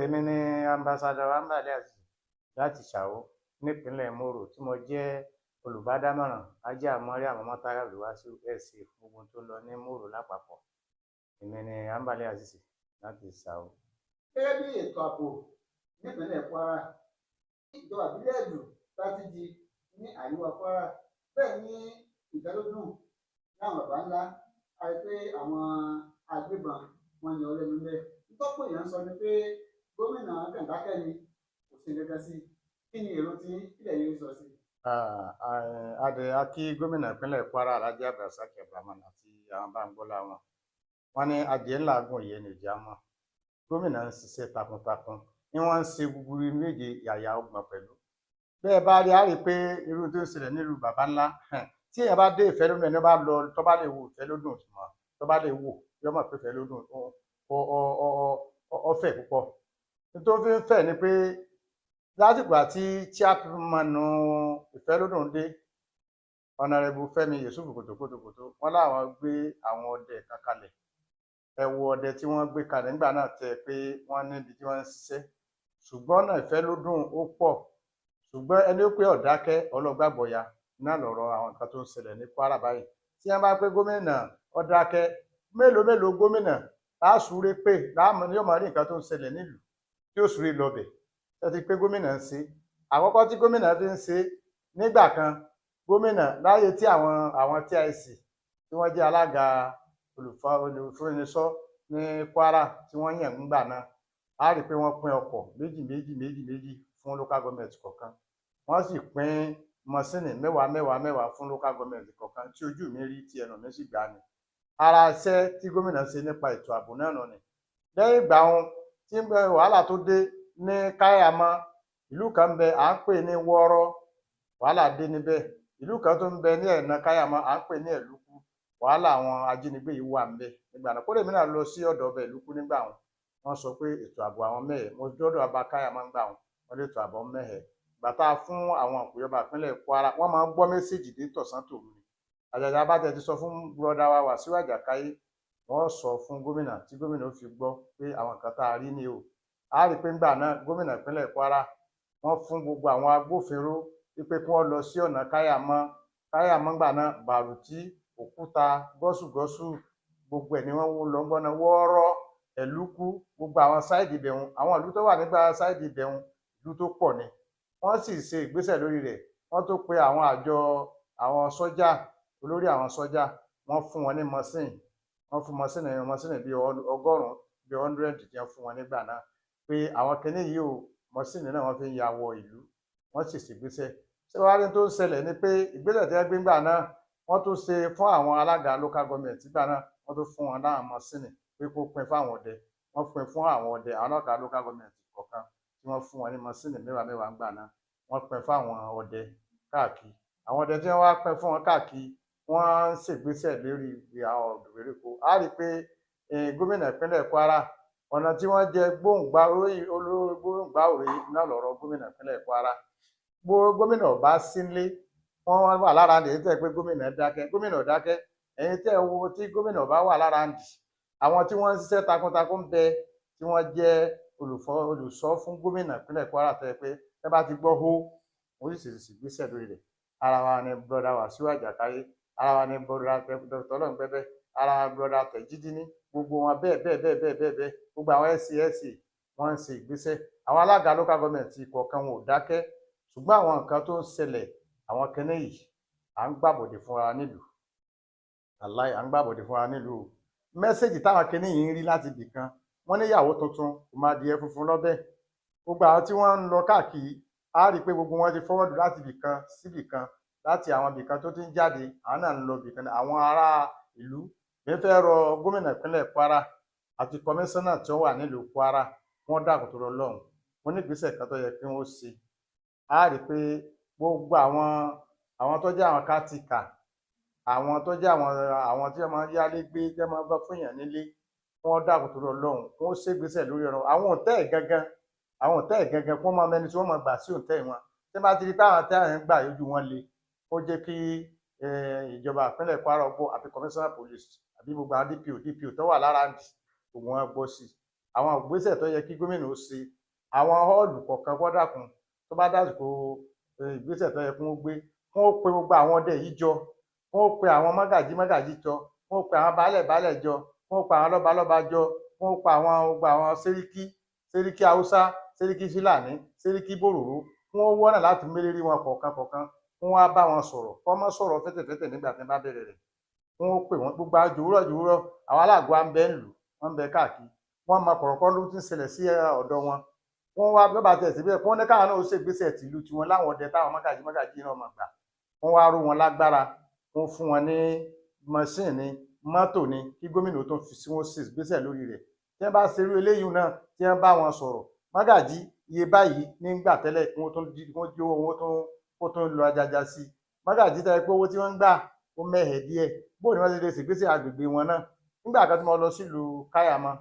èmi ni ambassador Ambale Azeez láti Ṣàwó nípínlẹ̀ Mòrò tí mo jẹ́ olùbádámọ̀ràn Hájíà Mariam Ọmọ́táyọ̀ Olúwaṣíù SA fún gbogbo ohun tó ń lọ ní Mòrò lápapọ̀. Èmi ni Ambale Azeez láti Ṣàwó. Gẹ́gẹ́ bí ètò ààbò nípínlẹ̀ Kwara, ìjọba ìbílẹ̀ Ẹ̀dù Sátidì ní àríwá Kwara, bẹ́ẹ̀ ní Ìfẹ́lódùn láwọn bàbá ńlá àti pé àwọn agbébọn wọn yan ọlẹ́nu bẹ́ẹ̀. Tọ́pọ̀ èèyàn sọ ni pé gómìnà Kàndákẹ́ni kò sí gẹ́gẹ́ sí. Kí ni èrò tí ilẹ̀ yìí sọ sí? A kí gómìnà ìpínlẹ̀ Kwara Alhaji Abdulrasaq Abdulrahman àti àwọn báńgbọ́lá wọn. Wọ́n ní adìẹ ńlá gùn yé ní ìjà mọ́. Gómìnà ń ṣiṣẹ́ takuntakun ni wọ́n ń ṣe gbogbo méje yàyà ọgbọ̀n pẹ̀lú. Bẹ́ẹ̀ bá rí, a rí pé irú tó ń ṣẹlẹ̀ nílùú bàbá ńlá tí èèyàn bá dé Ìfẹ́lódùn ẹni bá lọ tó bá lè wo Ìfẹ́lódùn mọ́ tó bá lè wò yọ mọ̀ pé Ìfẹ́lódùn ọ̀fẹ́ púpọ̀. Nítorí fi ń fẹ́ ni pé lásìkò àti chairman Ìfẹ́lódùn dé Honorable Fẹ́mi Yusuf kòtòkòtò wọ́n láwọn gbé àwọn ọdẹ kan kalẹ̀. Ẹ wo ọdẹ tí wọ́n gbé kalẹ̀ nígbà náà tẹ́ pé wọ́n níbi tí wọ́n ń ṣiṣẹ́. Ṣùgbọ́n náà Ìfẹ́lódùn ó pọ̀. Ṣùgbọ́n ẹni ó pé ọ̀dákẹ́ ọlọ́gbàgbọ́ya náà lọ̀rọ̀ àwọn nǹkan tó ń ṣẹlẹ̀ ní Kwara báyìí. Tí wọ́n bá pé gómìnà ọ̀dákẹ́ mélòó gómìnà láàsúré pé láàmú ni yóò máa rí nǹkan tó ń ṣẹlẹ̀ nílùú tí ó súré lọbẹ̀. Ẹ ti pé gómìnà ń ṣe. Àkọ́kọ́ tí gómìnà fi ń ṣe nígbà kan gómìnà láyé tí àwọn TIC tí wọ́n jẹ́ alága olùfúnnisọ́ ní Kwara tí wọ́n yàn nígbà náà, a rí i pé wọ́n pín ọkọ̀ méjì fún local government kọ̀ọ̀kan. Wọ́n sì pín mọ́sínì mẹ́wàá fún local government kọ̀ọ̀kan tí ojú mi rí tí ẹnu mi sì gbà ní. Ara iṣẹ́ tí gómìnà ṣe nípa ètò ààbò náà nù ni. Lẹ́yìn ìgbà wọn tí wàhálà tó dé ní Káyàmọ́, ìlú kan ń bẹ à ń pè ní Wọ́ọ́rọ́, wàhálà dé níbẹ̀. Ìlú kan tó ń bẹ ní ẹ̀nà Káyàmọ́ à ń pè ní Ẹ̀lúkú, wàhálà àwọn ajínigbé yìí wà ńbẹ̀ nígbà náà. Kódà èmi náà lọ sí ọ̀dọ̀ ọbẹ̀ Ẹ̀lúkú nígbà wọn. Wọ́n sọ pé ètò ààbò àwọn mẹ́hẹ̀. Mo dọ́dọ̀ ọba Káyàmọ́ nígbà wọn. Wọ́n lé ètò ààbò mẹ́hẹ̀. Bàtà fún àwọn ìjọba ìpínlẹ̀ Kwara wọ́n máa ń gbọ́ mẹ́sẹ̀jì dé tọ̀sán tòru ni. Àjàjà bá tẹ̀ ti sọ fún bùrọ̀dá wa Wàsíù Àjàkáyé, wọ́n sọ fún gómìnà tí gómìnà ó fi gbọ́ pé àwọn nǹkan tá a rí ni o. A rí i pé ńgbà náà gómìnà ìpínlẹ̀ Kwara wọ́n fún gbogbo àwọn agbófinró wípé kí wọ́n lọ sí ọ̀nà Káyàmọ́ ńgbà náà, Bàrùtí, Òkúta, Gọ́sùgọ́sù, gbogbo ẹ̀ ni wọ́n lọ gbọ́ná Wọ́ọ́rọ́, Ẹ̀lúkú, gbogbo àwọn sáìdì ibẹ̀hun. Àwọn ìlú tó wà nígbà sáìdì ibẹ̀hun ìlú tó pọ̀ ni. Wọ́n sì ṣe ìgbésẹ̀ lórí rẹ̀. Wọ́n tó pe àwọn àjọ àwọn sọ́jà, olórí àwọn sọ́jà, wọ́n fún wọn ní mọ́sìn. Wọ́n fún mọ́sìnì bíi 100 bíi 100 tí wọ́n fún wọn nígbà náà pé àwọn kinní yìí ò mọ́sìnì náà wọ́n fi ń ya wọ ìlú. Wọ́n sì ṣègbésẹ̀. Ṣé wàá rí tó ń ṣẹlẹ̀ ni pé ìgbésẹ̀ tí wọ́n gbé ńgbà náà wọ́n tó ṣe fún àwọn alága local government nígbà náà wọ́n tó fún wọn láwọn mọ́sìnì pé kó pín fún àwọn ọdẹ. Wọ́n pín fún àwọn ọdẹ àwọn alága local government kọ̀ọ̀kan tí wọ́n fún wọn ní mọ́sìnì mẹ́wàá ńgbà náà. Wọ́n pín fún àwọn ọdẹ káàkiri. Àwọn ọdẹ tí wọ́n wá pín fún wọn káàkiri wọ́n ń ṣègbésẹ̀ lórí àwọn ìgbèríko. A rí i pé gómìnà ìpínlẹ̀ Kwara ọ̀nà tí wọ́n jẹ gbóǹgbà òré náà lọ̀rọ̀ gómìnà ìpínlẹ̀ Kwara. Gómìnà ọba sínlé wọ́n wà lára ǹdí tẹ́ pé gómìnà dákẹ́. Ẹ̀yin tẹ́ wo tí gómìnà ọba wà lára ǹdí. Àwọn tí wọ́n ń ṣiṣẹ́ takuntakun bẹ tí wọ́n jẹ́ olùsọ fún gómìnà ìpínlẹ̀ Kwara tẹ́ pé tẹ́ bá ti gbọ́ hó wọ́n sì ṣègbésẹ̀ lórí rẹ̀. Ara wa ni bùrọ̀dá Wàsíù Àjàkáyé, ara wa ni bùrọ̀dá Tọ́lọ́rungbẹ́bẹ́, ara wa bùrọ̀dá Tẹ̀jídínní, gbogbo wọn bẹ́ẹ̀ gbogbo àwọn SCSA wọ́n ń ṣe ìgbésẹ̀. Àwọn alága local government kọ̀ọ̀kan wọn ò dákẹ́. Ṣùgbọ́n àwọn nǹkan tó ń ṣẹlẹ̀ àwọn kinní yìí à ń gbàbọ̀dè fúnra nílùú. Wàláhì à ń gbàbọ̀dè fúnra nílùú. Mẹ́sẹ̀jì táwọn kinní yìí ń rí láti ibì kan. Wọ́n ní ìyàwó tuntun kò máa di ẹ funfun lọ́bẹ̀. Gbogbo àwọn tí wọ́n ń lọ káàkiri a rí i pé gbogbo wọn ti fọwọ́dù láti ibì kan síbì kan, láti àwọn ibì kan tó ti ń jáde àwọn náà ń lọ ibì kan. Àwọn ará ìlú mi fẹ́ rọ gómìnà ìpínlẹ̀ Kwara àti kọmíṣánná tí wọ́n wà nílùú Kwara wọ́n dákun tó lọ́hùn. Wọ́n ní ìgbésẹ̀ kan tó yẹ kí wọ́n ṣe. A rí i pé gbogbo àwọn tó jẹ́ àwọn kátìkà, àwọn tó jẹ́ àwọn tí wọ́n máa ń yálé gbé tí wọ́n máa ń bá fún èèyàn nílé, wọ́n dákun tó lọ́hùn. Wọ́n ṣègbésẹ̀ lórí ọ̀rọ̀ àwọn òǹtẹ̀ gangan kí wọ́n máa mẹ́ni tí wọ́n máa gbà sí òǹtẹ̀ wọn. Tí wọ́n bá ti rí pé àwọn tí àwọn ń gbà yójú wọn le, ó jẹ́ kí ìjọba ìpínlẹ̀ Kwara gbọ́ àbí commissioner police àbí gbogbo àwọn DPO tó wà lára ǹdí gbogbo wọn gbọ́ sí. àwọn ìgbésẹ̀ tó yẹ kí gómìnà ó ṣe, àwọn họ́ọ̀lù kọ̀ọ̀kan kó dákun tó bá dásìkò ìgbésẹ̀ tó yẹ kí wọ́n gbé, kí wọ́n pe gbogbo àwọn ọdẹ yìí jọ, kí wọ́n pe àwọn mọ́gàjí jọ, kí wọ́n pe àwọn baálẹ̀ jọ, kí wọ́n pe àwọn lọ́balọ́ba jọ, kí wọ́n pe gbogbo àwọn sẹ́ríkí haúsá, sẹ́ríkí fúlàní, sẹ́ríkí bòròró, kí wọ́n wọ́nà láti mélérí wọn kọ̀ọ̀kan kí wọ́n á bá wọn sọ̀rọ̀, kí wọ́n má sọ̀rọ̀ fẹ́tẹ̀fẹ́tẹ̀ nígbà tí wọ́n bá bẹ̀rẹ̀ rẹ̀, kí wọ́n pè wọ́n gbogbo jòwúrọ̀ àwọn aláàgọ́ à ń bẹ ńlùú, wọ́n ń bẹ káàkiri, wọ́n mọ kọ̀rọ̀kọ́ ló ti ń ṣẹlẹ̀ sí ọ̀dọ̀ wọn, wọ́n wá bẹ́ẹ̀ bá tẹ̀ síbẹ̀ kí wọ́n ní káwọn náà ó ṣègbésẹ̀ tìlú tiwọn láwọn ọdẹ táwọn mọ́gàjí náà mọ̀ gbà, wọ́n wá ró wọn lágbára, wọ́n fún wọn ní mọ́ṣíìnì mọ́tò ni kí gómìnà tó fi sí wọn ṣe ìgbésẹ̀ lórí rẹ̀. Tí wọ́n bá ṣe irú eléyìí náà, tí wọ́n bá wọn sọ̀rọ̀, mọ́gàjí iye báyìí nígbà tẹ́lẹ̀ kí wọ́n jí owó kó tó ń lọ ajaja sí i. Mọ́gàjí tẹ́ pé owó tí wọ́n ń gbà ó mẹ́hẹ̀ díẹ̀, bó ni wọ́n ṣe lè ṣègbésẹ̀ agbègbè wọn náà. Nígbà kan tí mo lọ sílùú Káyàmọ́,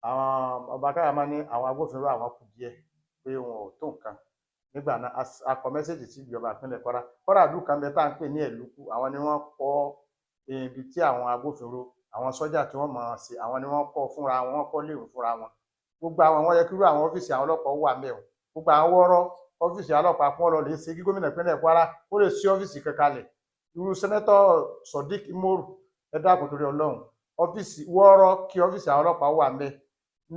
àwọn ọba Káyàmọ́ ní àwọn agbófinró àwọn kù díẹ̀ pé wọn ò tó nǹkan. Nígbà náà a kọ mẹ́sẹ̀jì sí ìjọba ìpínlẹ̀ Kwara. Kwara ìlú kan bẹ tá à ń pè ní Ẹ̀lúkú, àwọn ni wọ́n kọ́ ibi tí àwọn agbófinró, àwọn sọ́jà tí wọ́n mọ̀ ọ́n sí, àwọn ni wọ́n kọ́ fúnra wọn, wọ́n kọ́ léwu fúnra wọn. Gbogbo àwọn yẹ kí irú àwọn ọ́fíìsì àwọn ọlọ́pàá wà mẹ́ o. Gbogbo àwọn wọ́ọ́rọ́ ọ́fíìsì ọlọ́pàá kún ọ̀rọ̀ lè ṣe kí gómìnà ìpínlẹ̀ Kwara ó lè ṣí ọ́fíìsì kankanlẹ̀. Irú sẹ́nẹ́tọ̀ Sodiq Imoru, ẹ dákun torí Ọlọ́run, ọ́fíìsì wọ́ọ́rọ́ kí ọ́fíìsì àwọn ọlọ́pàá wà mẹ́.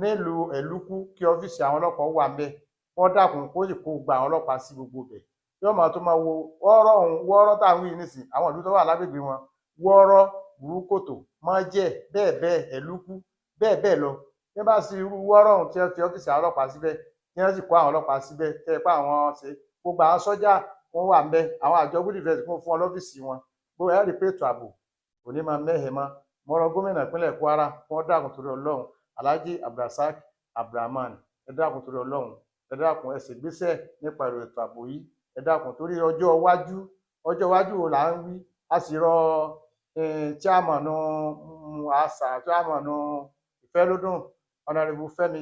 Nílùú Ẹ̀lúkú kí ọ́fíìsì àwọn ọlọ́pàá wà mẹ́. Wọ́n dákun kó sì kó gba àwọn ọlọ́pàá sí gbogbo bẹ̀. Yóò máa tó máa wo wọ́ọ́rọ́ táwọn yìí nísìn, àwọn ìlú tó wà lágbègbè wọn, wọ́ọ́rọ́, Burúkòtò, Mọ́jẹ̀, bẹ́ẹ̀ Ẹ̀lúkú, bẹ́ẹ̀ lọ. Bí wọ́n bá sí irú wọ́ọ́rọ́ ọ̀hún tí wọ́n fi ọ́fíìsì àwọn ọlọ́pàá síbẹ̀, tí wọ́n sì kó àwọn ọlọ́pàá síbẹ̀, tẹ́ ẹ pa àwọn ṣe gbogbo àwọn sọ́jà wọn wà ńbẹ̀, àwọn àjọ good defence fún wọn lọ́fíìsì wọn, gbogbo ẹ̀ rí pé ètò ààbò kò ní máa mẹ́hẹ̀ mọ́. Mo rọ gómìnà ìpínlẹ̀ Kwara kí wọ́n dákun torí Ọlọ́run, Alhaji Abdulrasaq Abdulrahman, ẹ dákun torí Ọlọ́run, ẹ dákun ẹ ṣègbésẹ̀ nípa ètò ààbò yìí, ẹ dákun torí ọjọ́ iwájú wo là ń wí. A sì rọ chairman Ìfẹ́lódùn Honorable Fẹ́mi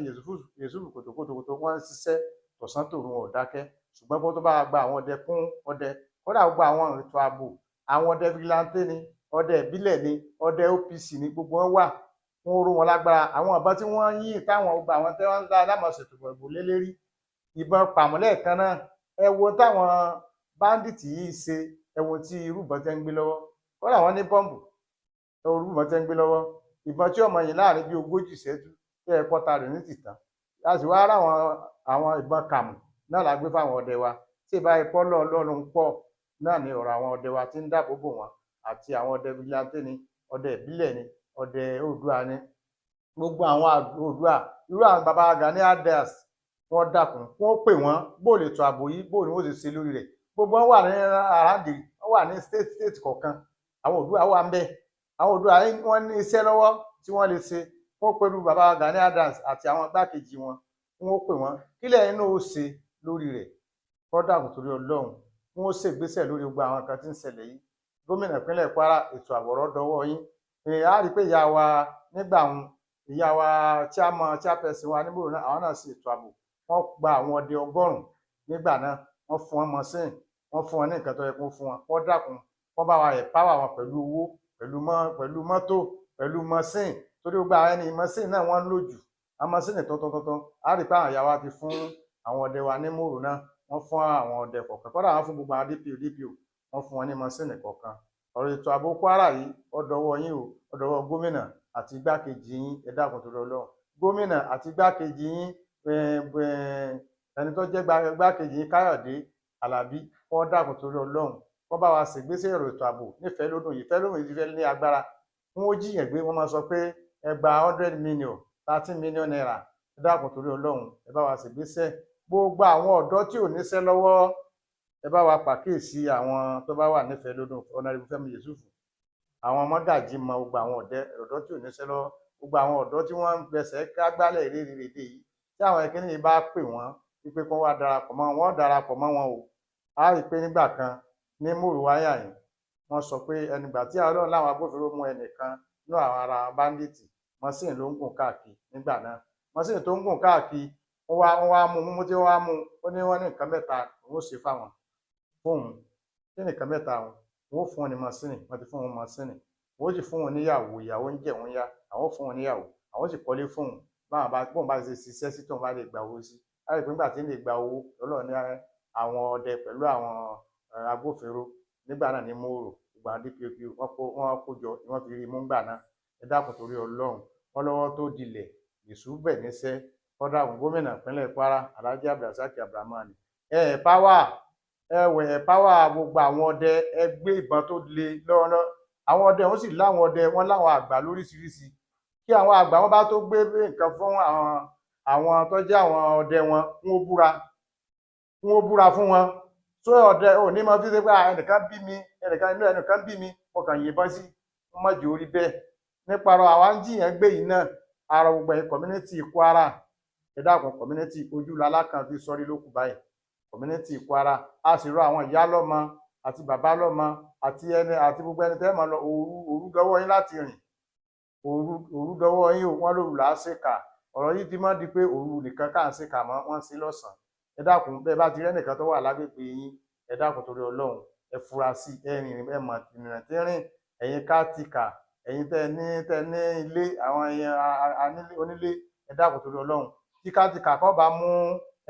Yusufu kòtòkòtò wọ́n ń ṣiṣẹ́ tọ̀sán tòru wọn ò dákẹ́, ṣùgbọ́n kó tó bá gba àwọn ọdẹ kún ọdẹ, kódà gbogbo àwọn ètò ààbò, àwọn ọdẹ vigilante ni, ọdẹ ìbílẹ̀ ni, ọdẹ OPC ni, gbogbo wọn wà, wọ́n ró wọn lágbára. Àwọn ìbọn tí wọ́n yìn táwọn gbogbo àwọn tí wọ́n ń dá alámọ̀ṣètò ìbò lé lérí, ìbọn pàmọ́lẹ̀ kan náà, ẹ wo táwọn báńdíìtì yìí ṣe, ẹ wo tí irú ìbọn tẹ́ ń gbé lọ́wọ́, kódà wọ́n ní bọ́ǹbù, ẹ wo irú ìbọn tẹ́ ń gbé lọ́wọ́, ìbọn tí ọmọ yìí láàrin bí 40 ìṣẹ́jú tí ẹ pọ́ta rẹ̀ ní tìtàn. A sì wá rá àwọn ìbọn kàmù náà la gbé fáwọn ọdẹ wa, tí ìbá ipọ́ lọ́ọ̀lọ́run pọ̀ náà ni ọ̀rọ̀ àwọn ọdẹ wa ti ń dáàbò bò wọ́n, àti àwọn ọdẹ vigilante ni, ọdẹ ìbílẹ̀ ni, ọdẹ Oòduà ni, gbogbo àwọn Oòduà, irú àwọn baba Gani Adams, wọ́n dákun wọ́n pè wọ́n bó lè tó ààbò yìí, bó ni wọ́n ṣe ṣe lórí rẹ̀. Gbogbo wọn wà ní àràǹdì, wọ́n wà ní state kọ̀ọ̀kan, àwọn Oòduà wà ń bẹ, àwọn Oòduà wọ́n ní iṣẹ́ lọ́wọ́ tí wọ́n lè ṣe. Wọ́n pẹ̀lú baba Gani Adams àti àwọn igbákejì wọn, wọ́n pè wọ́n kílẹ̀ inú ó ṣe lórí rẹ̀, kó dákun torí Ọlọ́run, wọ́n ṣègbésẹ̀ lórí gbogbo àwọn kan tí ń ṣẹlẹ̀ yìí. Gómìnà ìpínlẹ̀ Kwara, ètò ààbò dọwọ́ yín. A rí i pé ìyá wa nígbà wọn, ìyá wa chairperson wa níbò náà, àwọn náà ṣe ètò ààbò. Wọ́n gba àwọn ọdẹ 100 nígbà náà, wọ́n fún wọn mọ́sìn, wọ́n fún wọn ní nǹkan tó yẹ kó fún wọn. Wọ́n dákun, wọ́n bá wa empower wọn pẹ̀lú owó, pẹ̀lú mọ́tò, pẹ̀lú mọ́sìn, torí gbogbo àwọn ẹni mọ́sìn náà wọ́n ń lò jù. Àwọn mọ́sìn tuntun, a rí i pé àwọn ìyá wa ti fún àwọn ọdẹ wa ní Mòrò náà, wọ́n fún àwọn ọdẹ kọ̀ọ̀kan, kódà wọ́n fún gbogbo àwọn DPO, wọ́n fún wọn ní mọ́sìn kọ̀ọ̀kan. Ọ̀rọ̀ ètò ààbò Kwara yìí ó dọwọ́ yín o, ó dọwọ́ gómìnà àti igbákejì yín, ẹ dákun torí Ọlọ́run. Gómìnà àti igbákejì yín, ẹni tó jẹ́ igbákejì yín Káyọ̀dé Àlàbí, wọ́n dákun torí Ọlọ́run, wọ́n bá wa ṣègbésẹ̀ ètò ààbò nífẹ̀ẹ́lódùn yìí. Ìfẹ́lódùn yìí ti fẹ́ ní agbára, wọ́n ó jiyàn gbé, wọ́n máa sọ pé ẹ gba 100 million, 13 million naira, ẹ dákun torí Ọlọ́run, ẹ bá wa ṣègbésẹ̀. Gbogbo àwọn ọ̀dọ́ tí ò níṣẹ́ lọ́wọ́, ẹ bá wa pàkíyèsí àwọn tó bá wà nífẹ̀ẹ́lódùn, Honorable Fẹ́mi Yusufu, àwọn mọ́gàjí mọ gbogbo àwọn ọ̀dọ́ tí ò níṣẹ́ lọ́wọ́, gbogbo àwọn ọ̀dọ́ tí wọ́n ń gbẹ̀sẹ̀ kágbálẹ̀ rèé yìí, tí àwọn ẹ̀kíní yìí bá pè wọ́n wípé kí wọ́n wá darapọ̀ mọ́ wọn, wọ́n darapọ̀ mọ́ wọn o. A rí i pé nígbà kan ní Mòrò wáyà yìí, wọ́n sọ pé ẹnìgbà tí Ọlọ́run láwọn agbófinró mú ẹnìkan ní àwọn ará báńdíìtì, mọ́sìn ló ń gùn káàkiri nígbà náà, mọ́sìn tó ń gùn káàkiri, wọ́n wá mú tí wọ́n wá mú, ó ní wọ́n ní nǹkan mẹ́ta òun ó ṣe fáwọn fóun. Kí ni nǹkan mẹ́ta wọn? Wọ́n fún wọn ní mọ́sìn, wọ́n ti fún wọn mọ́sìn, wọ́n sì fún wọn níyàwó, ìyàwó ń jẹ wọ́n yá, àwọn fún wọn níyàwó, àwọn sì kọ́lé fún wọn, bóun bá ṣe ṣiṣẹ́ sí tóun bá lè gba owó sí. A rí pé nígbà tí ń lè gba owó Ọlọ́run ní àwọn ọdẹ pẹ̀lú àwọn agbófinró nígbà náà ní Mòrò gbogbo àwọn DPO wọ́n kó jọ wọ́n fi rí mú gbà náà. Ẹ dákun torí Ọlọ́run wọ́n lọ́wọ́ tó dilẹ̀ èṣù bẹ̀ níṣẹ́ kọ́dà gómìnà ìpínlẹ̀ Kwara Alhaji Abdulrasaq Abdulrahman ẹ̀páwà gbogbo àwọn ọdẹ ẹ gbé ìbọn tó le lọ́wọ́. Àwọn ọdẹ wọn sì láwọn ọdẹ wọn láwọn àgbà lóríṣiríṣi kí àwọn àgbà wọn bá tó gbé nǹkan fún àwọn tó jẹ́ àwọn ọdẹ wọn wọ́n búra fún wọn. tó ọdẹ ò ní mọ fi ṣe pé ẹnìkan bí mi mo kàn yìnbọn sí mọ́jì orí bẹ́ẹ̀. nípa ọ̀rọ̀ àwọn jiyàn gbé yìí náà ara gbogbo ẹ̀yin community Kwara ẹ dákun community Ojúlalá kan fi sọrí lókù báyìí community Kwara a sì rọ àwọn ìyá lọ́mọ àti bàbá lọ́mọ àti gbogbo ẹni tẹ́ mọ̀ lọ òru dọwọ́ yín láti rìn òru dọwọ́ yín wọ́n lóru là á ṣèkà ọ̀rọ̀ yìí ti mọ́ di pé òru nìkan ká ń ṣèkà mọ́ wọ́n sí lọ́sàn-án. Ẹ dákun bẹ́ẹ̀ bá ti rẹ́ nìkan tó wà lágbègbè yín ẹ dákun torí Ọlọ́run ẹ fura sí ẹ̀rìn ẹ mọ̀ ìrìn tí rìn ẹ̀yin ká ti kà ẹ̀yin tẹ́ ní ilé àwọn onílé ẹ dákun torí Ọlọ́run kí ká ti kà kọ́ bá mú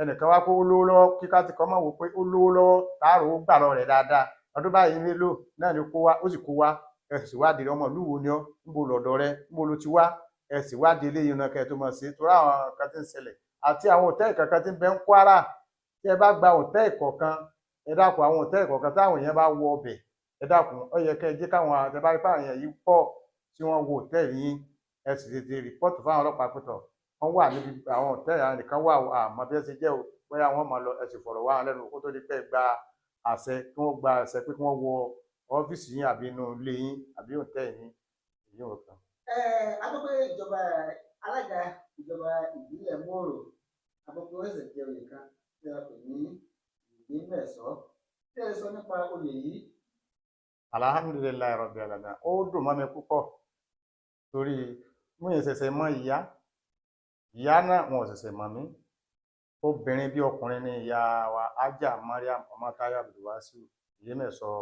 ẹnìkan wá pé ó lówó lọ́wọ́ kí ká ti kọ́ mọ̀ wò pé ó lówó lọ́wọ́ láàrò ó gbà lọ rẹ̀ dáadáa ọdún báyìí nílò náà ni kó wá ó sì kó wá ẹ sì wádìí ọmọ ìlú wo ni ọ́ níbo lọ́dọ̀ rẹ níbo ló ti wá ẹ sì wádìí eléyìí náà kẹ́ ẹ tó mọ̀ sí torí àwọn kan ti ń ṣẹlẹ̀ àti àwọn òtẹ́ẹ̀lì kankan ti ń bẹ ń Kwara tí ẹ bá gba òtẹ́ẹ̀lì kọ̀ọ̀kan ẹ dákun àwọn òtẹ́ẹ̀lì kọ̀ọ̀kan táwọn èèyàn bá wọ ọbẹ̀ ẹ dákun ó yẹ kẹ́ ẹ jẹ́ káwọn àtẹ̀bárí fáwọn èèyàn yìí pọ̀ tí wọ́n wo òtẹ́ẹ̀lì yín ẹ sì tètè rìpọ́ọ̀tù fáwọn ọlọ́pàá pẹ̀tọ̀ wọ́n wà níbi àwọn òtẹ́ẹ̀lì àwọn nìkan wà àmọ́ bí ẹ ṣe jẹ́ o bóyá wọ́n máa lọ ẹ sì fọ̀rọ̀ wá wọn lẹ́nu kó tó di pé gba àṣẹ kí wọ́n gba àṣẹ pé kí wọ́n wọ ọ́fíìsì yín àbí inú ilé yín àbí òtẹ́ẹ̀lì yín èyí ò kàn. agbègbè ìjọba alága ìjọba ìbílẹ̀ Mòrò agbègbè ẹsẹ̀ jẹ́ oyè kan tí a pè ní Ìgbímẹ̀sọ́ tí ẹ sọ nípa oyè yìí. Alhamdulilayi Rabbil alamin ó dùn mọ́ mi púpọ̀ torí mo yẹn ṣẹ̀ṣẹ̀ mọ ìyá náà wọn ò ṣẹ̀ṣẹ̀ mọ̀ mí obìnrin bí ọkùnrin ni ìyá wa Ájà Mariam Ọmọ́táyọ̀ Abdulwasiu Ìgbímẹ̀sọ́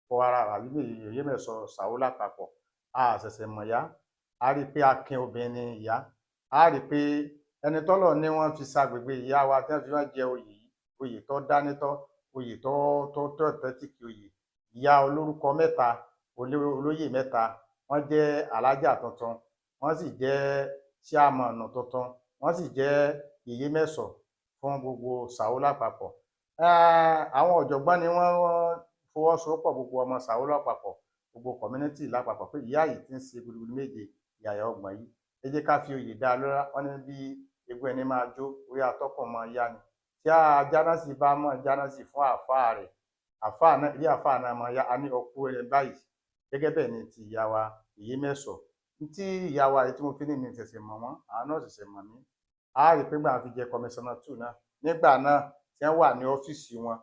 Kwara àbí Ìgbímẹ̀sọ́ Sàó lápapọ̀ a ṣẹ̀ṣẹ̀ mọ̀ ìyá a rí i pé akin obìnrin ni ìyá a rí i pé ẹni tọ́lọ̀ ni wọ́n fi ṣàgbègbè ìyá wa tí wọ́n fi wọ́n jẹ oyè tó dánítọ́ oyè tó tẹ́tìkì oyè ìyá olórúkọ mẹ́ta olóyè mẹ́ta wọ́n jẹ́ alájà tuntun wọ́n sì jẹ́ ṣíàmọ̀nù tuntun wọ́n sì jẹ́ Ìgbímẹ̀sọ́ fún gbogbo Sàó lápapọ̀. àwọn ọ̀jọ̀gbọ́n ni wọ́n fọwọ́sowọ́pọ̀ gbogbo ọmọ Sàó lápapọ̀ gbogbo community lápapọ̀ pé ìyá yìí ti ń ṣe gudugudu méje ìyàyà ọgbọ̀n yìí ẹ jẹ́ ká fi oyè dá a lọ́lá wọ́n ní bí egun ẹni máa jó orí atọ́kùn máa yá ni tí ajánásì bá mọ̀ jánásì fún àáfàá rẹ̀ àáfàá náà ilé àáfàá náà máa yá a ní ọkọ rẹ̀ báyìí gẹ́gẹ́ bẹ́ẹ̀ ni ti ìyá wa Ìgbímẹ̀sọ́ tí ìyá wa yìí tí mo fi ní mi ṣẹ̀ṣẹ̀ mọ̀ wọ́n àwọn náà ṣẹ̀ṣẹ̀ mọ̀ mí a rí i pé gbà fi jẹ kọmíṣánná 2 náà nígbà náà tí wọ́n wà ní ọ́fíìsì wọn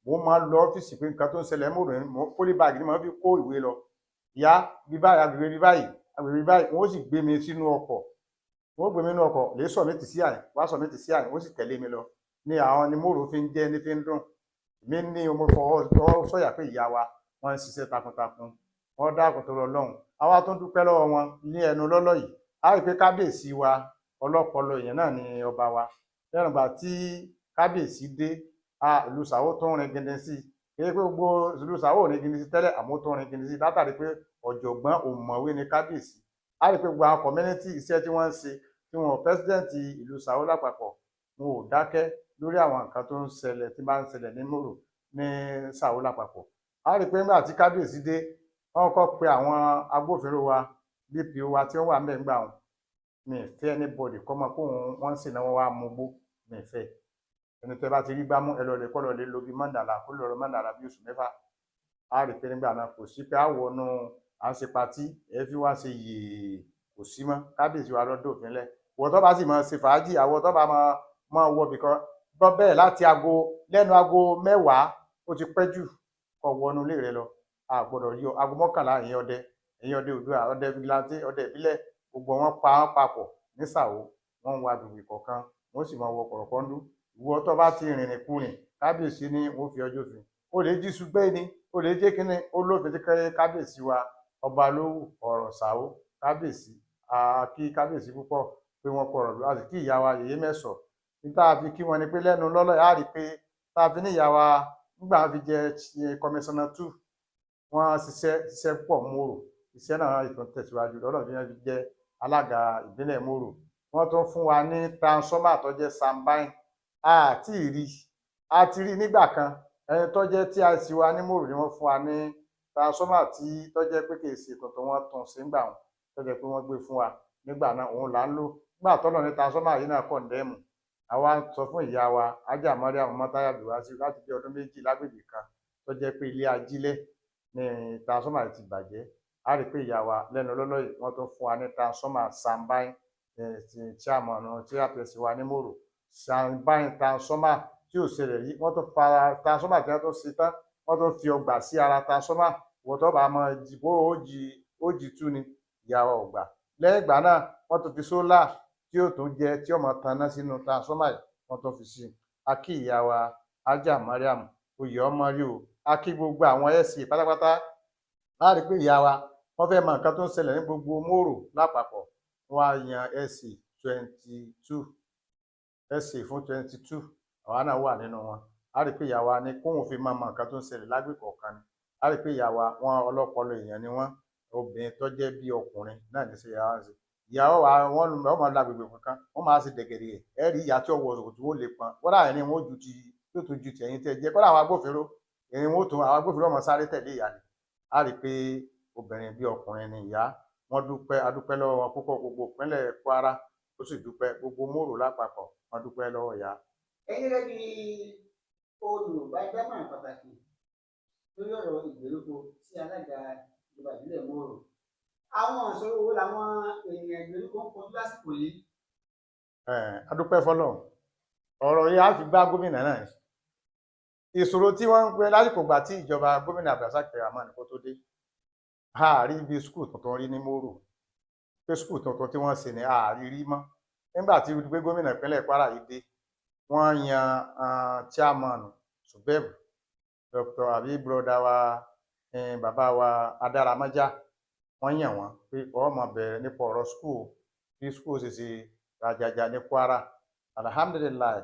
mo máa ń lọ ọ́fíìsì pé nǹkan tó ń ṣẹlẹ̀ mo pólíbàgì ni mo fi kó ìwé lọ ìyá bí báyìí agbègbè bí báyìí wọ́n sì gbé mi sínú ọkọ̀ wọ́n gbé mi nínú ọkọ̀ lè sọ mi ti sí àyìn wá sọ mi ti sí àyìn wọ́n sì tẹ̀lé mi lọ ní àwọn ni Mòrò fi ń jẹ́ ní fi ń dùn mi ní mo fọwọ́ sọ̀yà pé ìyá wa wọ́n ń ṣiṣẹ́ takuntakun wọ́n dákun tó lọ lọ́hùn àwa tó ń dúpẹ́ lọ́wọ́ wọn ní ẹnu lọ́lọ́ yìí a rí i pé kábíyèsí wa ọlọ́pọlọ èèyàn náà ni ọba wa lẹ́nu ìgbà tí kábíyèsí dé ìlú Sàó tó ń rin gidi sí i pé gbogbo ìlú Sàó ò rin gidi sí tẹ́lẹ̀ àmọ́ tó ń rin gidi sí látàrí pé ọ̀jọ̀gbọ́n òmọ̀wé ni kábíyèsí a rí i pé gbogbo àwọn community iṣẹ́ tí wọ́n ń ṣe tí wọn pẹ́sidẹ́ǹtì ìlú Sàó lápapọ̀ wọn ò dákẹ́ lórí àwọn nǹkan tó ń ṣẹlẹ̀ tí bá ń ṣẹlẹ̀ ní Mòrò ní Sàó lápapọ̀ a rí i pé nígbà tí kábíyèsí dé wọ́n kọ́ pé àwọn agbófinró wa DPO wa tí wọ́n wà mẹ́gbà wọn mi ì fẹ́ anybody kọ́ mọ pé wọ́n ń ṣènáwó wa mú gbó mi ì fẹ́ ẹni tẹ́ bá ti rí gbámú ẹ lọ lè kọ́ lọ lè lo bí mọ́ndàlá kó lọ́ọ́ mọ́ndàlá bí oṣù mẹ́fà a rí i pé nígbà náà kò sí pé a wọnú à ń ṣe patí ẹ fi wá ṣe yèè kò sí mọ́ kábíyèsí wa lọ́dọ̀ òfinlẹ̀ wọ́n tó bá sì máa ṣe fàájì àwọn tó bá máa wọ bìkan gbọ́ bẹ́ẹ̀ láti lẹ́nu aago mẹ́wàá ó ti pẹ́ jù kọ́ wọnú ilé rẹ lọ a gbọ́dọ̀ yọ aago mọ́kànlá ẹ̀yin ọdẹ Oòduà ọdẹ vigilante ọdẹ ìbílẹ̀ gbogbo wọn pa wọn papọ̀ ní Sàó wọn ń wá agbègbè kọ̀ọ̀kan wọn sì máa wọ kọ̀rọ̀kọ́ndú ìwọ tó bá ti rìnrìn kúrìn kábíyèsí ni wọn fi ọjọ́ fin ó lè jí ṣùgbẹ́ ni ó lè jẹ́ kínní olófin tí kábíyèsí wa ọba lówù ọ̀rọ̀ Sàó kábíyèsí kí kábíyèsí púpọ̀ pé wọ́n kú ọ̀rọ̀ lù a sì kí ìyá wa yèyé mẹ́sọ̀ ní tá a fi kí wọn ni pé lẹ́nu lọ́lọ́ yìí á rí i pé tá a fi ní ìyá wa nígbà wọn fi jẹ kọmíṣánná 2 wọ́n ṣiṣẹ́ pọ̀ mòrò iṣẹ́ náà ìtàn tẹ̀síwájú lọ́dọ̀ bí wọ́n fi jẹ́ alága ìbílẹ̀ mòrò wọ́n tún fún wa ní transformer tó jẹ́ Sambine àti ìrí a ti rí nígbà kan ẹni tó jẹ́ TIC wa ní mòrò ni wọ́n fún wa ní transformer tí tó jẹ́ pé kì í ṣe tuntun wọ́n tún sí nígbà wọn tó jẹ́ pé wọ́n gbé fún wa nígbà náà òun là ń lò nígbà tọ́lọ̀ ní transformer yìí náà kọ̀ǹdẹ́mù àwa ń sọ fún ìyá wa Hájà Mariam Mọ́táyà Abdulwasiu láti bí ọdún méjì lágbègbè kan tó jẹ́ pé ilé ajílẹ̀ ní transformer yìí ti bàjẹ́ a rí i pé ìyá wa lẹ́nu lọ́lọ́ yìí wọ́n tún fún wa ní transformer Sambine ti chairman tí àpèsè wa ní mòrò Sambine transformer tí ò ṣẹlẹ̀ yìí wọ́n tún fa transformer tí wọ́n tún ṣe tán wọ́n tún fi ọgbà sí ara transformer wọ́n tó bá mọ jìbó òjì tú ni ìyá wa ò gbà lẹ́yìn ìgbà náà wọ́n tún fi sólà tí ó tún jẹ tí ó mọ tanná sínú transformer yìí wọ́n tún fi sí i a kí ìyá wa Hájà Mariam oyè ọmọ rí o a kí gbogbo àwọn ẹ̀sìn pátápátá a rí i pé ìyá wa wọ́n fẹ́ mọ nǹkan tó ń ṣẹlẹ̀ ní gbogbo mòrò lápapọ̀ wọ́n á yan ẹ̀sìn 22 ẹ̀sìn fún 22 àwa náà wà nínú wọn a rí i pé ìyá wa ní kóhùn fi máa mọ nǹkan tó ń ṣẹlẹ̀ lágbègbè kọ̀ọ̀kan ni a rí i pé ìyá wa wọn ọlọ́pọlọ èèyàn ni wọ́n obìnrin tó jẹ́ bí ọkùnrin náà ní ṣe yàrá ṣe ìyàwó wa wọn máa lágbègbè kankan wọn máa ṣe dẹ̀gẹ̀dẹ̀ ẹ rí ìyá tí ọwọ́ òkùtù wọn lè pọn wọn láàrin ní wọn ó ju ti yóò tún ju ti ẹ̀yìn tẹ́ jẹ́ kọ́dà àwọn agbófinró ẹ̀yìn wọn ó tún àwọn agbófinró ọmọ sáré tẹ̀lé ìyá ni a rí i pé obìnrin bí ọkùnrin ni ìyá wọn dúpẹ́ adúpẹ́ lọ́wọ́ wọn púpọ̀ gbogbo ìpínlẹ̀ Kwara ó sì dúpẹ́ gbogbo mòrò lápapọ̀ wọn dúpẹ́ lọ́wọ́ ìyá. ẹ̀yin gẹ́gẹ́ bí olùbádámọ̀ràn pàtàkì lórí ọ̀rọ̀ ìgbèríko sí alága ìjọba ìbílẹ̀ mòrò àwọn ìṣòro wo làwọn ènìyàn ìgbèríko ń kojú lásìkò yìí. adúpẹ́ fọlọ́run ọ̀rọ̀ yìí á fi gbá gómìnà náà ìṣòro tí wọ́n ń pè lásìkò gbà tí ìjọba gómìnà Abdulrasaq Abdulrahman kó tó dé àárí ibi skul tuntun rí ní mòrò pé skul tuntun tí wọ́n ṣe ní àárí rí mọ́ nígbà tí gbé gómìnà ìpínlẹ̀ Kwara yìí dé wọ́n yan chairman subeb Dr. Abi broda wa bàbá wa Adáramọ́jà wọ́n yàn wọ́n pé ọmọ bẹ̀rẹ̀ nípa ọ̀rọ̀ skul bí skul ṣe ṣe rajaja ní Kwara alhamdulilayi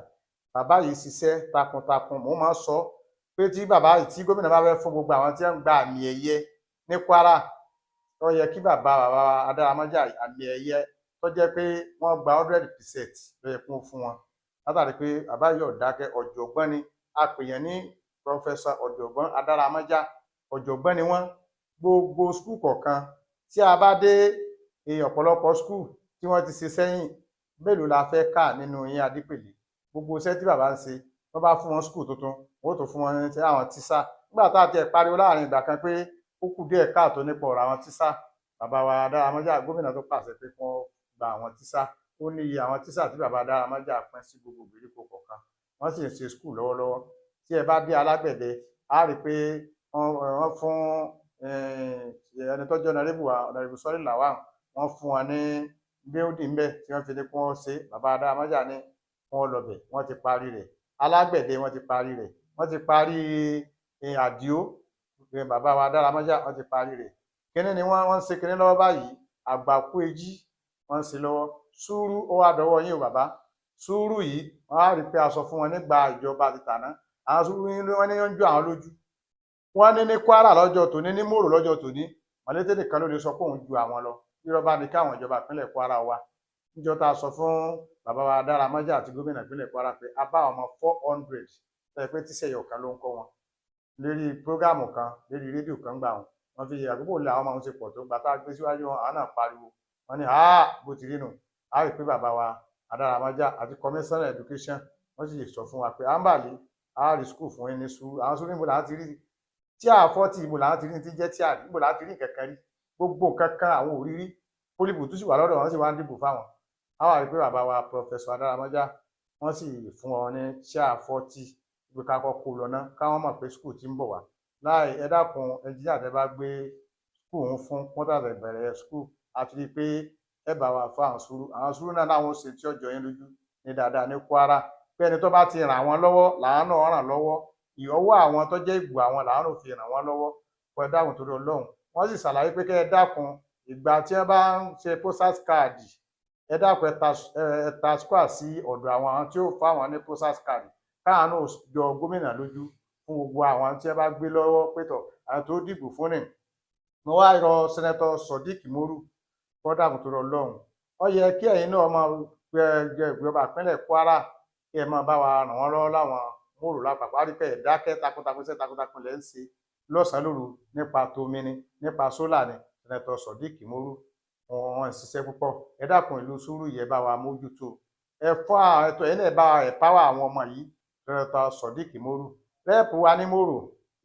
bàbá yìí ṣiṣẹ́ takuntakun mo máa ń sọ pé tí bàbá yìí tí gómìnà bá fẹ́ fún gbogbo àwọn tí wọ́n ń gba àmì ẹ̀yẹ ní Kwara tó yẹ kí bàbá Adáramọ́jà àmì ẹ̀yẹ tó jẹ́ pé wọ́n gba 100% ló yẹ kó fún wọn látàrí pé bàbá yìí ọ̀dákẹ́ ọ̀jọ̀gbọ́n ni a pè yẹn ní Professor ọ̀jọ̀gbọ́n Adáramọ́jà ọ̀jọ̀gbọ́n ni wọ́n gbogbo skul kọ̀ọ̀kan tí a bá dé ọ̀pọ̀lọpọ̀ skul tí wọ́n ti ṣe sẹ́yìn mélòó la fẹ́ kà nínú yín Adípèlé gbogbo iṣẹ́ tí bàbá ń ṣe wọ́n bá fún wọn skul tuntun wọ́n tó fún wọn ní àwọn tíṣà nígbà tá a tiẹ̀ pariwo láàrin ìgbà kan pé ó kù díẹ̀ káàtó nípa ọ̀rọ̀ àwọn tíṣà bàbá wa Adáramọ́jà gómìnà tó pàṣẹ pé kí wọ́n gba àwọn tíṣà ó ní iye àwọn tíṣà tí bàbá Adáramọ́jà pín sí gbogbo ìgbèríko kọ̀ọ̀kan wọ́n sì ń ṣe skul lọ́wọ́lọ́wọ́ tí ẹ bá dé Alágbẹ̀dẹ á rí i pé wọ́n fún ẹni tọ́jú ọ̀nàrẹ́bù Sọ́lé Làwà wọ́n fún wọn ní building ńbẹ̀ tí wọ́n fi ní kí wọ́n ṣe bàbá Adáramọ́jà ní wọ́n lọ́bẹ̀ wọ́n ti parí rẹ̀ Alágbẹ̀dẹ wọ́n ti parí rẹ̀ wọ́n ti parí Àdìó bàbá wa Adáramọ́jà wọ́n ti parí rẹ̀ kíní ni wọ́n ń ṣe kíní lọ́wọ́ báyìí Àgbàkú Èjì wọ́n ń ṣe lọ́wọ́ Sùúrù ó wà dọ́wọ́ yín o bàbá Sùúrù yìí wọ́n á rí i pé a sọ fún wọn nígbà ìjọba àti tàná àwọn Sùúrù yìí wọ́n ní yóò ń jó àwọn lójú wọ́n ní Kwara lọ́jọ́ tòní ní mòrò lọ́jọ́ tòní Mọ̀lété nìkan ló lè sọ pé òun ju àwọn lọ irọ́bá ní káwọn ìjọba ìpínlẹ̀ Kwara wa níjọ́ tá a sọ fún bàbá wa Adáramọ́jà àti gómìnà ìpínlẹ̀ Kwara pé a bá ọmọ 400 tẹ́ pé tíṣẹ̀yọ̀ kan ló ń kọ́ wọn lérí prógáàmù kan lérí rédíò kan gbà wọn fi àgbébò lé àwọn ọmọ wọn ṣe pọ̀ tó gbà tá a gbé síwájú wọn àwọn náà pariwo wọn ní bó ti rí nù a rí pé bàbá wa Adáramọ́jà àti commissioner education wọ́n sì sọ fún wa pé Ambali a rí skul fún ẹni sùúrù àwọn sùúrù níbo làwọn ti rí tí àfọ́tì ìbò làwọn ti rí ti jẹ́ tí àrí ìbò làwọn ti rí nǹkan kan rí gbogbo nǹkan kan àwọn òrírí pólíbù tó sì wà lọ́dọ̀ wọn sì wá ń dìbò fáwọn àwọn àrí pé bàbá wa Professor Adáramọ́jà wọ́n sì fún wọn ní tí àfọ́tì ìgbé kakọ́ kó lọ ná káwọn mọ̀ pé skul ti ń bọ̀ wá láì ẹ dákun ẹnjíníà tẹ bá gbé skul ń fún pọ́tàtà ìbẹ̀rẹ̀ skul àti rí i pé ẹ bá wa fún àwọn sùúrù náà láwọn ṣe tí ọjọ́ yín lójú ní dáadáa ní Kwara pé ẹni tó bá ti ràn wọ́n lọ́wọ́ làwọn náà ràn lọ́wọ́ ìyọ́wọ́ àwọn tó jẹ́ ìgbò àwọn làwọn náà fi ràn wọ́n lọ́wọ́ pọ̀ ẹ dákun torí Ọlọ́run wọ́n sì ṣàlàyé pé kẹ́ ẹ dákun ìgbà tí wọ́n bá ń ṣe postal card ẹ dákun ẹ transfer sí ọ̀dọ̀ àwọn tí ó fáwọn ní postal card káwọn náà jọ gómìnà lójú fún gbogbo àwọn tí ẹ bá gbé lọ́wọ́ pétọ̀ àwọn tó dìbò fún ni. mo wá rọ sẹ́nẹ́tọ̀ Sodiq Moru kọ́dàkùn tó rọ lọ́hùn ó yẹ kí ẹ̀yin náà máa jẹ ìjọba ìpínlẹ̀ Kwara kí ẹ máa bá wa ràn wọ́n lọ́wọ́ láwọn Mòrò lápapọ̀ àríkẹ́ ìdákẹ́ takuntakun iṣẹ́ takuntakun lẹ́ ń ṣe lọ́sàn-án lóru nípa tomi ni nípa sólà ni sẹ́nẹ́tọ̀ Sodiq Moru wọn ń ṣiṣẹ́ púpọ̀ ẹ dákun ìlú sùúrù yẹ bá wa mójútó ẹ fún ẹ̀tọ́ ẹ náà bá wa ẹ̀páwà àwọn ọmọ yìí sẹ́nẹ́tọ̀ Sodiq Moru rẹ́ẹ̀pù wa ní Mòrò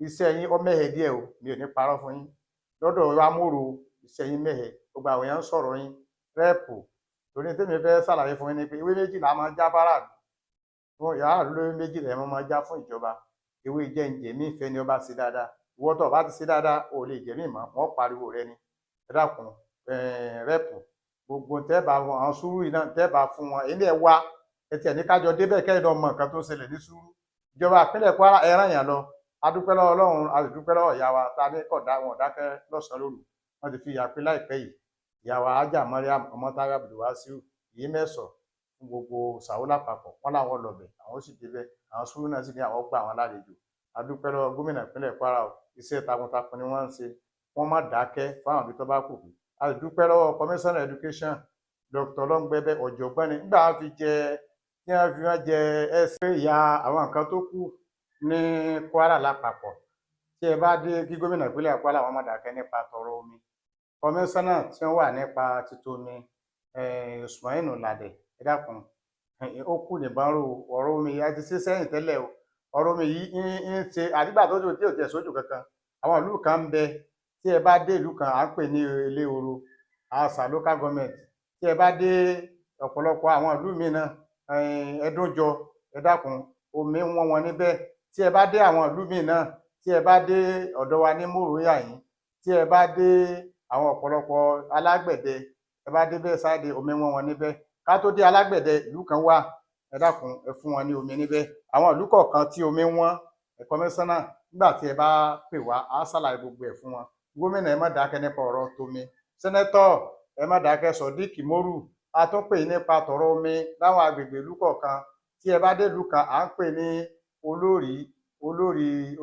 iṣẹ́ yín ó mẹ́hẹ̀ díẹ̀ o mi ò ní parọ́ fún yín lọ́dọ̀ wa Mòrò iṣẹ́ yín mẹ́hẹ̀ gbogbo àwọn èèyàn ń sọ̀rọ̀ yín rẹ́ẹ̀pù torí tèmi fẹ́ ṣàlàyé fún yín ni pé ewé méjì là máa já fáráàlú fún yàrá lórí méjì lè máa já fún ìjọba ewé jẹ́ǹjẹ́ mí ìfẹ́ ni ó bá ṣe dáadáa ìwọ tó bá ti ṣe dáadáa ò lè jẹ́ mí mọ́ wọ́n pariwo rẹ ni ẹ dákun rẹ́ẹ̀pù gbogbo tẹ́ẹ̀bà àwọn sùúrù yìí náà tẹ́ẹ̀bà fún wọn ilé ẹ̀ wá ẹ tiẹ̀ ní kájọ débẹ̀ kẹ́yìn náà mọ nǹkan tó ń ṣẹlẹ̀ ní sùúrù ìjọba ìpínlẹ̀ Kwara ẹ ràn yàn lọ adúpẹ́ lọ́wọ́ Ọlọ́run a sì dúpẹ́ lọ́wọ́ ìyá wa ta ní kọ̀dá wọn dákẹ́ lọ́sàn-án lóru wọ́n ti fi ìyá pé láìpẹ́ yìí ìyá wa Ajá Mariam Ọmọ́táyọ̀ Abdulwasiu yìí mẹ́sọ̀ fún gbogbo sàwó lápapọ̀ wọn làwọn lọbẹ̀ àwọn sì débẹ̀ àwọn sùúrù náà sì ní àwọn gbà wọn lálejò adúpẹ́ lọ́wọ́ gómìnà ìpínlẹ̀ Kwara iṣẹ́ takuntakun ni wọ́n ń ṣe wọ́n má dákẹ́ fáwọn ibi tó bá kù a sì dúpẹ́ lọ́wọ́ commissioner education Dr. Lọ́ngbẹ́bẹ́ ọ̀jọ̀gbọ́n ni nígbà wọn fi jẹ ẹsẹ̀ ìyá àwọn nǹkan tó kù ní Kwara lápapọ̀ tí ẹ bá dé kí gómìnà ìpínlẹ̀ Kwara wọn má dákẹ́ nípa tọrọ omi kọmíṣánná tí wọn wà nípa títomi Usman Ladẹ ẹ dákun ó kù nìbọn ro ọ̀rọ̀ omi yìí a ti ṣe sẹ́yìn tẹ́lẹ̀ o ọ̀rọ̀ omi yìí ń ṣe àdìgbà tó tí ò tẹ̀ sójú kankan àwọn ìlú kan ń bẹ tí ẹ bá dé ìlú kan à ń pè ní Eléhoro àṣà local government tí ẹ bá dé ọ̀pọ̀lọpọ̀ àwọn ìlú míì náà Ẹdúnjọ ẹ dákun omi wọn wọn níbẹ̀ tí ẹ bá dé àwọn ìlú míì náà tí ẹ bá dé ọ̀dọ̀ wa ní Mòrò yà yín tí ẹ bá dé àwọn ọ̀pọ̀lọpọ̀ alágbẹ̀dẹ ẹ bá dé bẹ́ẹ̀ sáde omi wọn wọn níbẹ̀ ká tó dé alágbẹ̀dẹ ìlú kan wà ẹ dákun ẹ fún wọn ní omi níbẹ̀ àwọn ìlú kọ̀ọ̀kan tí omi wọn kọmíṣánná nígbà tí ẹ bá pè wá á ṣàlàyé gbogbo ẹ̀ fún wọn gómìnà ẹ má dákẹ́ nípa ọ̀rọ̀ tómi sẹ́nẹ́tọ̀ ẹ má dákẹ́ Sodiq Moru a tún pè nípa tọ̀rọ̀ omi láwọn agbègbè ìlú kọ̀ọ̀kan tí ẹ bá dé ìlú kan à ń pè ní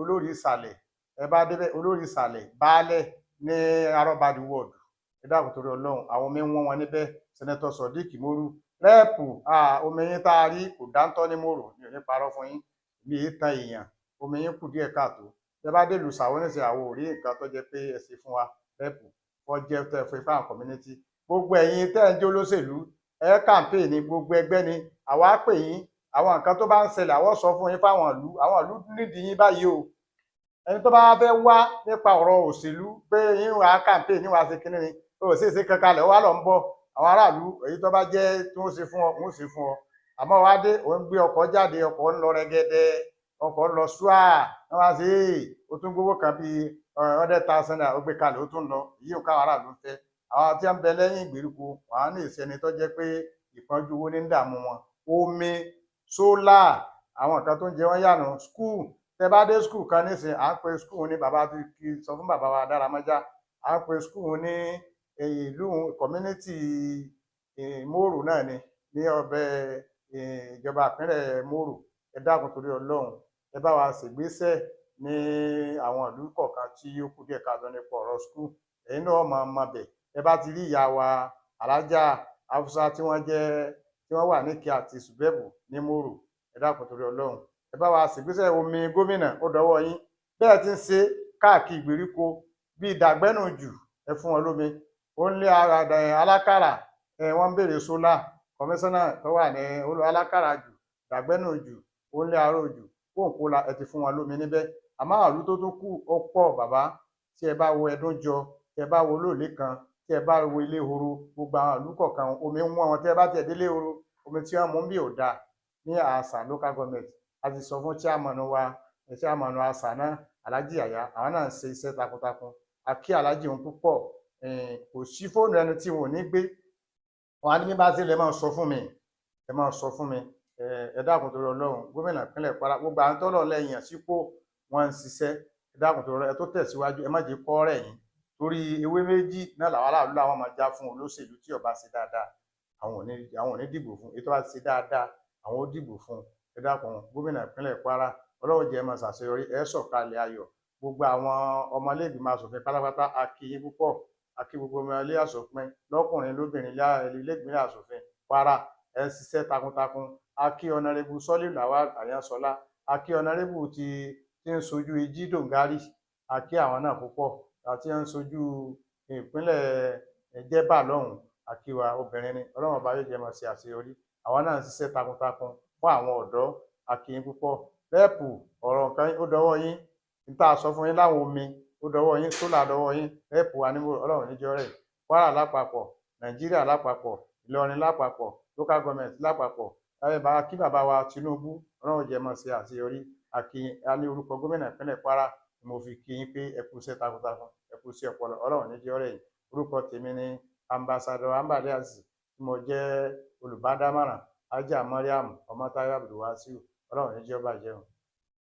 olórí ìsàlẹ̀ ẹ bá débẹ̀ olórí ìsàlẹ̀ baálẹ̀ ní Arọ́badì wọ́ọ̀dù ẹ dákun torí Ọlọ́run àwọn omi wọn wọn níbẹ̀ sẹ́nẹ́tọ̀ Sodiq Moru rẹ́ẹ̀pù omi yín tá a rí kò dáńtọ́ ní Mòrò ní ò ní parọ́ fún yín bí i tan èèyàn omi yín kù díẹ̀ káàtó ẹ bá délùú sàwọ́nìsì àwọn ò rí nǹkan tó jẹ́ pé ẹ ṣe fún wa rẹ́ẹ̀pù wọ́n jẹ́ tẹ́ fún ipá community gbogbo ẹ̀yin tẹ́ ẹ̀ ń jẹ́ olóṣèlú ẹ kàǹpé ní gbogbo ẹgbẹ́ ni àwa pè yín àwọn nǹkan tó bá ń ṣẹlẹ̀ àwọn sọ fún yín fáwọn ìlú nídìí yín báyìí o ẹni tó bá fẹ́ wá nípa ọ̀rọ̀ òṣèlú pé yín wàá kàǹpé ní wàá ṣe kínní ni ó sì ṣe kankan lẹ̀ wá lọ ń bọ̀ àwọn aráàlú èyí tó bá jẹ́ tí wọ́n ṣe fún ọ wọ́n ṣe fún ọ àmọ́ wá dé òun gbé ọkọ̀ jáde ọkọ̀ ń lọ rẹ́gẹ́dẹ́ ọkọ̀ ń lọ ṣúà wọ́n wá sí ó tún gbówó kan bíi 100,000 naira ó gbé kalẹ̀ ó tún lọ èyí ò káwọn aráàlú fẹ́ àwọn tí wọ́n ń bẹ lẹ́yìn ìgbèríko wọ́n á ní ìṣẹ́ni tó jẹ́ pé ìpọ́njú owó ní ń dààmú wọn omi sólà àwọn nǹkan tó ń jẹ wọ́n yànà skul tẹ bá dé skul kan nísìn à ń pe skul ní bàbá ti sọ fún bàbá wa Dáramọ́já à ń pe skul ní ìlú community Mòrò náà ni ní ọbẹ̀ ìjọba ìpínlẹ̀ Mòrò ẹ dákun torí Ọlọ́run ẹ bá wa ṣègbésẹ̀ ní àwọn ìlú kọ̀ọ̀kan tí ó kù díẹ̀ káàtó nípa ọ̀rọ̀ skul ẹ̀yin náà mọ̀ bẹ̀ ẹ bá ti rí ìyá wa Alájà Hafusa tí wọ́n wà ní kí àti Sùbẹ́bù ní Mòrò ẹ dákun torí Ọlọ́run ẹ bá wa ṣègbésẹ̀ omi gómìnà ó dọwọ́ yín bẹ́ẹ̀ ti ń ṣe káàkiri ìgbèríko bíi Dàgbẹ́nù jù ẹ fún wọn lómi ó ń lé alákàrà wọ́n ń béèrè sólà kọmíṣánná tó wà ní alákàrà jù Dàgbẹ́nù jù ó ń lé aró jù kóńkóla ẹ ti fún wọn lómi níbẹ̀ àmọ́ àlú tó tún kù ó pọ̀ bàbá tí ẹ bá wo Ẹdúnjọ tí ẹ bá wo Olóòlé kan tí ẹ bá wo Eléhoro gbogbo àwọn ìlú kọ̀ọ̀kan omi ń wọ́n wọn tí ẹ bá tiẹ̀ dé Eléhoro omi tí wọ́n mú bí ò dáa ní àṣà local government a ti sọ fún chairman àṣà náà Alhaji Yaya àwọn náà ń ṣe iṣẹ́ takuntakun a kí Alhaji òun púpọ̀ kò sí fóònù ẹni tí wọn ò ní gbé wọn á ní bí bá ti lè máa sọ fún mi ẹ máa sọ fún mi ẹ dákun torí Ọlọ́run gómìnà ìpínlẹ̀ Kwara gbogbo àwọn tọ́lọ̀ lẹ́yìn sípò wọn ń ṣiṣẹ́ ẹ dákun torí Ọlọ́run ẹ tó tẹ̀síwájú ẹ má jẹ́ kọ́ rẹ̀ yín torí ewé méjì náà làwọn aráàlú làwọn máa já fún olóṣèlú tí ó bá ṣe dáadáa àwọn ò ní dìbò fún èyí tó bá ti ṣe dáadáa àwọn ó dìbò fún ẹ dákun gómìnà ìpínlẹ̀ Kwara Ọlọ́run jẹ́ ẹ máa ṣàṣeyọrí ẹ sọ̀kalẹ̀ ayọ̀ gbogbo àwọn ọmọlẹ́gbìmọ̀ asòfin pátápátá a kí yín púpọ̀ a kí gbogbo ọmọ ilé asòfin lọ́kùnrin lóbìnrin ilé-ìgbìmọ̀ asòfin Kwara ẹ ń ṣiṣẹ́ takuntakun a kí ọ̀nàrẹ́bù Sọ́líù Lawal Àyànsọ́lá a kí ọ̀nàrẹ́bù tí ń sojú Ìjì Dòǹgárì a kí àwọn náà púpọ̀ àti ń sojú ìpínlẹ̀ Jẹ̀bà lọ́hùn àkíwá obìnrin ni Ọlọ́run ọba yóò jẹ́ máa ṣe àṣeyọrí àwọn náà ń ṣiṣẹ́ takuntakun fún àwọn ọ̀dọ́ a kí yín púpọ̀ rẹ́ẹ̀pù ọ̀rọ̀ nǹkan ó dọwọ́ yín níta sọ fún yín láwọn omi ó dọwọ́ yín sólà dọwọ́ yín rẹ́ẹ̀pù anímọ̀ Ọlọ́run níjọ́ rẹ̀ Kwara lápapọ̀ Nàìjíríà lápapọ̀ Ìlọrin lápapọ̀ local government lápapọ̀ bàbá kí bàbá wa Tinubu Ọlọ́run jẹ́ máa ṣe àṣeyọrí a ní orúkọ gómìnà ìpínlẹ̀ Kwara ni mo fi kí yín pé ẹ kú iṣẹ́ takuntakun ẹ kú iṣẹ́ ọpọlọ Ọlọ́run níjọ́ rẹ̀ orúkọ tèmi ni ambassador Ambali Azeez tí mo jẹ́ olùbádámọ̀ràn Ajá Mariam Ọmọ́táyọ̀ Abdulwasiu Ọlọ́run níjọ́ bàjẹ́ o.